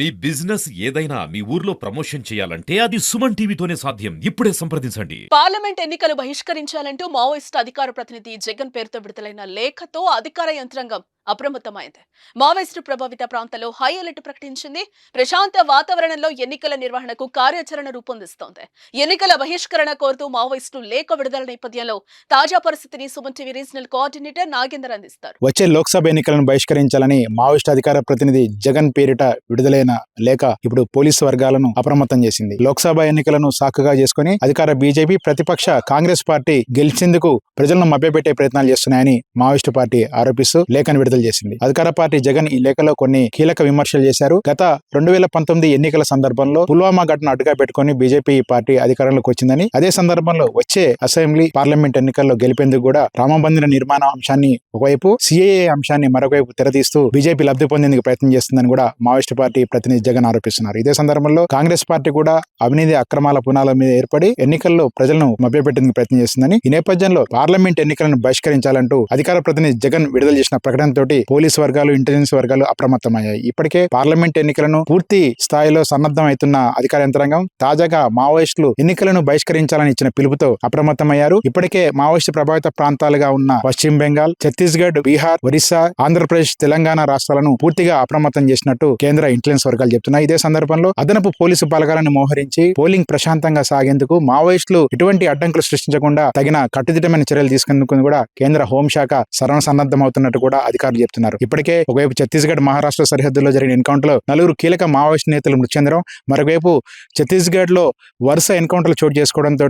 మీ business ఏదైనా మీ ఊర్లో promotion చేయాలంటే అది సుమన్ టీవీతోనే సాధ్యం. ఇప్పుడే సంప్రదించండి. పార్లమెంట్ ఎన్నికలు బహిష్కరించాలంటూ మావోయిస్టు అధికార ప్రతినిధి జగన్ పేరుతో విడుదలైన లేఖతో అధికార యంత్రాంగం అప్రమత్తమైంది. మావోయిస్టు ప్రభావిత ప్రాంతాల్లో హై అలర్ట్ ప్రకటించింది. ప్రశాంత వాతావరణంలో ఎన్నికల నిర్వహణకు కార్యాచరణ రూపొందిస్తోంది. ఎన్నికల బహిష్కరణ కోరుతూ మావోయిస్టు లేఖ విడుదల నేపథ్యంలో తాజా పరిస్థితిని Suman TV regional coordinator Nagender అందిస్తారు. వచ్చే లోక్సభ ఎన్నికలను బహిష్కరించాలని మావోయిస్టు అధికార ప్రతినిధి జగన్ పేరిట విడుదలైన లేఖ ఇప్పుడు పోలీసు వర్గాలను అప్రమత్తం చేసింది. లోక్సభ ఎన్నికలను సాకుగా చేసుకుని అధికార బీజేపీ, ప్రతిపక్ష కాంగ్రెస్ పార్టీ గెలిచేందుకు ప్రజలను మభ్యపెట్టే ప్రయత్నాలు చేస్తున్నాయని మావోయిస్టు పార్టీ ఆరోపిస్తూ లేఖను విడుదల చేసింది. అధికార పార్టీ జగన్ ఈ లేఖలో కొన్ని కీలక విమర్శలు చేశారు. గత 2019 ఎన్నికల సందర్భంలో పుల్వామా ఘటన అడ్డుగా పెట్టుకుని బీజేపీ పార్టీ అధికారంలోకి వచ్చిందని, అదే సందర్భంలో వచ్చే అసెంబ్లీ, పార్లమెంట్ ఎన్నికల్లో గెలిపేందుకు కూడా రామమందిర నిర్మాణ అంశాన్ని ఒకవైపు, సిఏఏ అంశాన్ని మరొకవైపు తెరతీస్తూ బీజేపీ లబ్ధి పొందేందుకు ప్రయత్నం చేస్తుందని కూడా మావోయిస్టు పార్టీ ప్రతినిధి జగన్ ఆరోపిస్తున్నారు. ఇదే సందర్భంలో కాంగ్రెస్ పార్టీ కూడా అవినీతి అక్రమాల పునాల మీద ఏర్పడి ఎన్నికల్లో ప్రజలను మభ్యపెట్టేందుకు ప్రయత్నం చేస్తుందని, ఈ నేపథ్యంలో పార్లమెంట్ ఎన్నికలను బహిష్కరించాలంటూ అధికార ప్రతినిధి జగన్ విడుదల చేసిన ప్రకటనతో పోలీసు వర్గాలు, ఇంటెలిజెన్స్ వర్గాలు అప్రమత్తమయ్యాయి. ఇప్పటికే పార్లమెంట్ ఎన్నికలను పూర్తి స్థాయిలో సన్నద్ధం అవుతున్న అధికార యంత్రాంగం తాజాగా మావోయిస్టులు ఎన్నికలను బహిష్కరించాలని ఇచ్చిన పిలుపుతో అప్రమత్తమయ్యారు. ఇప్పటికే మావోయిస్టు ప్రభావిత ప్రాంతాలుగా ఉన్న పశ్చిమ బెంగాల్, ఛత్తీస్గఢ్, బీహార్, ఒరిస్సా, ఆంధ్రప్రదేశ్, తెలంగాణ రాష్ట్రాలను పూర్తిగా అప్రమత్తం చేసినట్టు కేంద్ర ఇంటెలిజెన్స్ వర్గాలు చెప్తున్నాయి. ఇదే సందర్భంలో అదనపు పోలీసు బలగాలను మోహరించి పోలింగ్ ప్రశాంతంగా సాగేందుకు, మావోయిస్టులు ఎటువంటి అడ్డంకులు సృష్టించకుండా తగిన కట్టుదిట్టమైన చర్యలు తీసుకునేందుకు కూడా కేంద్ర హోంశాఖ సర్వసన్నద్ధమవుతున్నట్టు కూడా అధికారులు చెప్తున్నారు. ఇప్పటికే ఒకవైపు ఛత్తీస్గఢ్, మహారాష్ట్ర సరిహద్దుల్లో జరిగిన ఎన్కౌంటర్ లో 4 కీలక మావోయిస్టు నేతలు మృతి చెందడం, మరోవైపు ఛత్తీస్గఢ్ లో వరుస ఎన్కౌంటర్లు చోటు చేసుకోవడంతో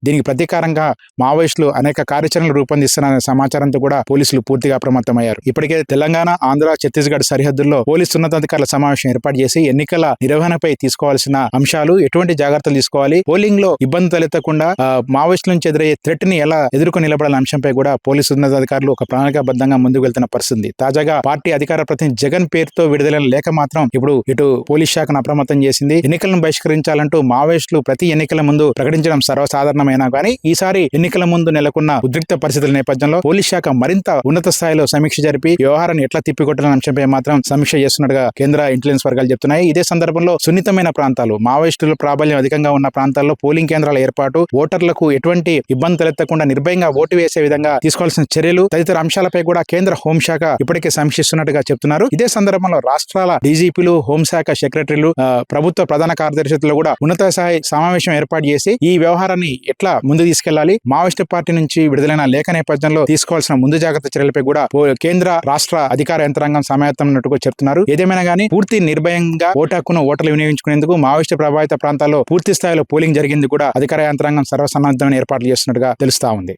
దీనికి ప్రతీకారంగా మావోయిస్టులు అనేక కార్యాచరణలు రూపొందిస్తున్న సమాచారంతో కూడా పోలీసులు పూర్తిగా అప్రమత్తమయ్యారు. ఇప్పటికే తెలంగాణ, ఆంధ్ర, ఛత్తీస్గఢ్ సరిహద్దుల్లో పోలీసు ఉన్నతాధికారుల సమావేశం ఏర్పాటు చేసి ఎన్నికల నిర్వహణపై తీసుకోవాల్సిన అంశాలు, ఎటువంటి జాగ్రత్తలు తీసుకోవాలి, పోలింగ్ లో ఇబ్బంది తలెత్తకుండా మావోయిస్టుల నుంచి ఎదురయ్యే థ్రెట్ ని ఎలా ఎదుర్కొని నిలబడాలనే అంశంపై కూడా పోలీసు ఉన్నతాధికారులు ఒక ప్రణాళికాబద్ధంగా ముందుకు వెళ్తున్న పరిస్థితి. తాజాగా పార్టీ అధికార ప్రతినిధి జగన్ పేరుతో విడుదలైన లేఖ మాత్రం ఇప్పుడు ఇటు పోలీస్ శాఖను అప్రమత్తం చేసింది. ఎన్నికలను బహిష్కరించాలంటూ మావోయిస్టులు ప్రతి ఎన్నికల ముందు ప్రకటించడం సర్వసాధారణమైనా కానీ ఈసారి ఎన్నికల ముందు నెలకొన్న ఉద్రిక్త పరిస్థితుల నేపథ్యంలో పోలీస్ శాఖ మరింత ఉన్నత స్థాయిలో సమీక్ష జరిపి వ్యవహారాన్ని ఎట్లా తిప్పికొట్టాలనే అంశంపై మాత్రం సమీక్ష చేస్తున్నట్టుగా కేంద్ర ఇంటెలిజెన్స్ వర్గాలు చెప్తున్నాయి. ఇదే సందర్భంలో సున్నితమైన ప్రాంతాలు, మావోయిస్టుల ప్రాబల్యం అధికంగా ఉన్న ప్రాంతాల్లో పోలింగ్ కేంద్రాల ఏర్పాటు, ఓటర్లకు ఎటువంటి ఇబ్బంది తలెత్తకుండా నిర్భయంగా ఓటు వేసే విధంగా తీసుకోవాల్సిన చర్యలు తదితర అంశాలపై కూడా కేంద్ర హోంశాఖ ఇప్పటికే సమీక్షిస్తున్నట్టుగా చెప్తున్నారు. ఇదే సందర్భంలో రాష్ట్రాల డీజీపీలు, హోంశాఖ సెక్రటరీలు, ప్రభుత్వ ప్రధాన కార్యదర్శులతో కూడా ఉన్నత స్థాయి సమావేశం ఏర్పాటు చేసి ఈ వ్యవహారాన్ని ఎట్లా ముందు తీసుకెళ్లాలి, మావోయిస్టు పార్టీ నుంచి విడుదలైన లేఖ నేపథ్యంలో తీసుకోవాల్సిన ముందు జాగ్రత్త చర్యలపై కూడా కేంద్ర, రాష్ట్ర అధికార యంత్రాంగం సమాయత్తమైనట్టుగా చెప్తున్నారు. ఏదేమైనా కానీ పూర్తి నిర్భయంగా ఓటు హక్కును ఓటర్లు వినియోగించుకునేందుకు మావోయిస్టు ప్రభావిత ప్రాంతాల్లో పూర్తి స్థాయిలో పోలింగ్ జరిగేందుకు కూడా అధికార యంత్రాంగం సర్వసన్నద్ధమైన ఏర్పాట్లు చేస్తున్నట్టుగా తెలుస్తా ఉంది.